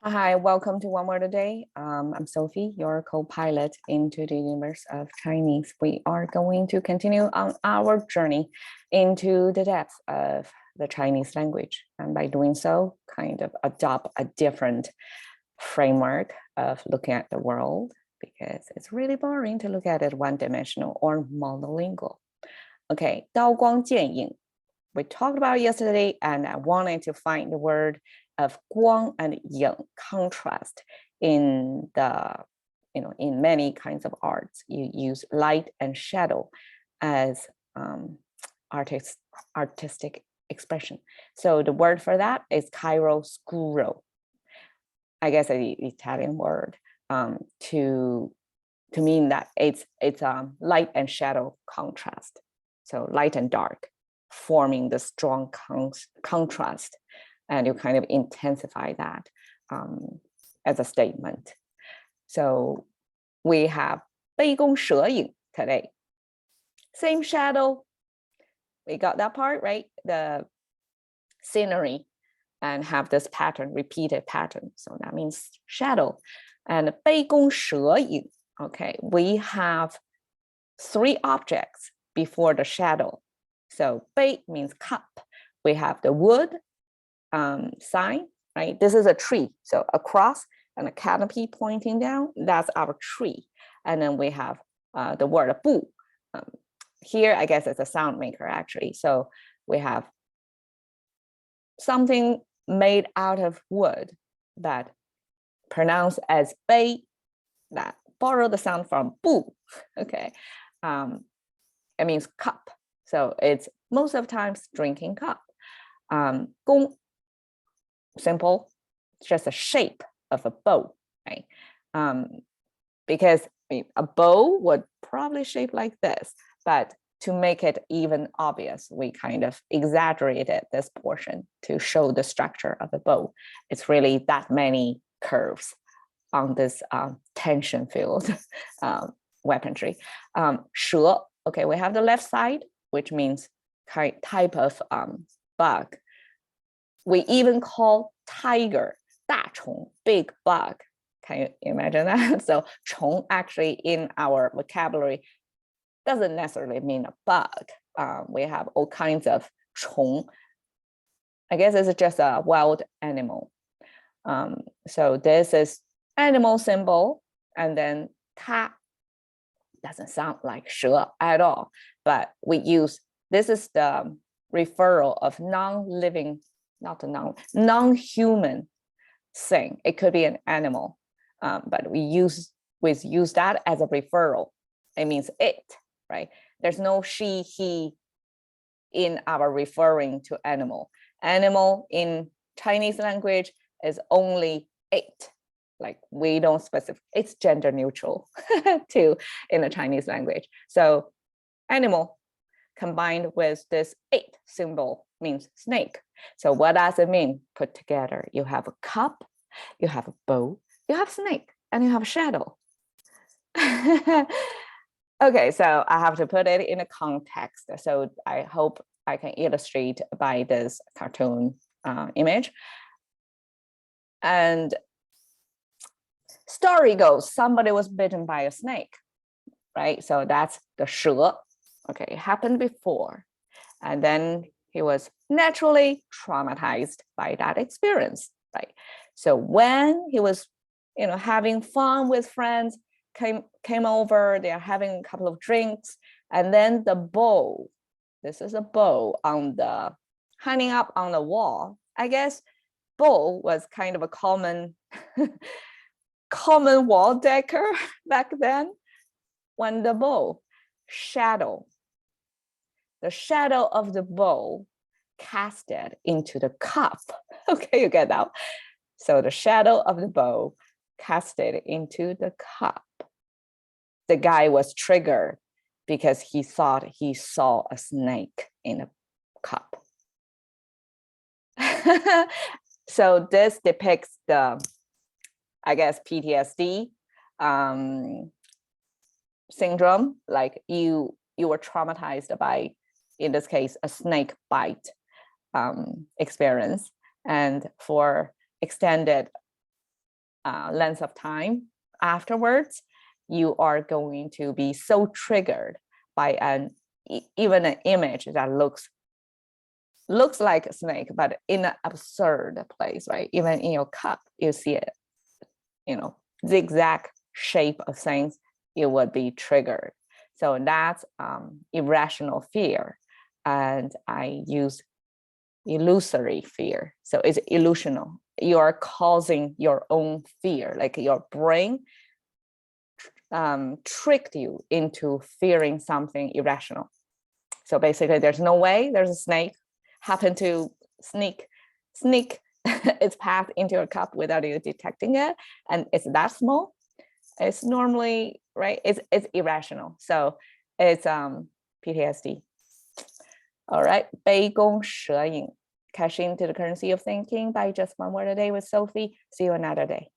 Hi, welcome to One Word a Day. I'm Sophie, your co-pilot into the universe of Chinese. We are going to continue on our journey into the depths of the Chinese language. And by doing so, kind of adopt a different framework of looking at the world, because it's really boring to look at it one-dimensional or monolingual. Okay, 刀光剑影. We talked about it yesterday, and I wanted to find the word of 光 and 影 contrast in in many kinds of arts. You use light and shadow as artistic expression. So the word for that is chiaroscuro. I guess an Italian word to mean that it's light and shadow contrast. So light and dark forming the strong contrast, and you kind of intensify that as a statement. So we have 杯弓蛇影 today. Same shadow. We got that part, right? The scenery and have this pattern, repeated pattern. So that means shadow. And 杯弓蛇影. Okay, we have three objects before the shadow. So 杯 means cup. We have the wood sign, right? This is a tree. So a cross and a canopy pointing down, that's our tree. And then we have the word 布. Here, I guess it's a sound maker actually. So we have something made out of wood that pronounced as 杯, that borrow the sound from 布. Okay, it means cup. So it's most of the times drinking cup. 弓, simple, it's just a shape of a bow, right? Because a bow would probably shape like this, but to make it even obvious, we kind of exaggerated this portion to show the structure of a bow. It's really that many curves on this tension field weaponry. 蛇, okay, we have the left side, which means type of bug. We even call tiger 大虫, big bug. Can you imagine that? So 虫 actually in our vocabulary doesn't necessarily mean a bug. We have all kinds of 虫. I guess it's just a wild animal. So this is animal symbol, and then 它 doesn't sound like 蛇 at all, but we use, this is the referral of non-living, non-human thing. It could be an animal, but we use that as a referral. It means it, right? There's no she, he in our referring to animal. Animal in Chinese language is only it. Like we don't specify, it's gender neutral too in the Chinese language. So animal combined with this 8 symbol means snake. So what does it mean put together? You have a cup, you have a bow, you have snake, and you have a shadow. Okay, so I have to put it in a context. So I hope I can illustrate by this cartoon image. And story goes, somebody was bitten by a snake, right? So that's the 蛇. Okay, it happened before. And then he was naturally traumatized by that experience, right? So when he was, having fun with friends, came over, they're having a couple of drinks, and then the bow, this is a bow on the, hanging up on the wall. I guess bow was kind of a common wall decor back then. When the bow, shadow, the shadow of the bow casted into the cup. Okay, you get that? So the shadow of the bow casted into the cup. The guy was triggered because he thought he saw a snake in a cup. So this depicts the, I guess, PTSD syndrome, like you were traumatized by, in this case, a snake bite experience, and for extended length of time afterwards, you are going to be so triggered by even an image that looks like a snake, but in an absurd place, right? Even in your cup, you see it, zigzag shape of things, you would be triggered. So that's irrational fear. And I use illusory fear. So it's illusional. You are causing your own fear, like your brain tricked you into fearing something irrational. So basically, there's no way there's a snake happen to sneak its path into your cup without you detecting it, and it's that small. It's normally right. It's irrational. So it's PTSD. All right, 杯弓蛇影. Cash into the currency of thinking by just one word a day with Sophie. See you another day.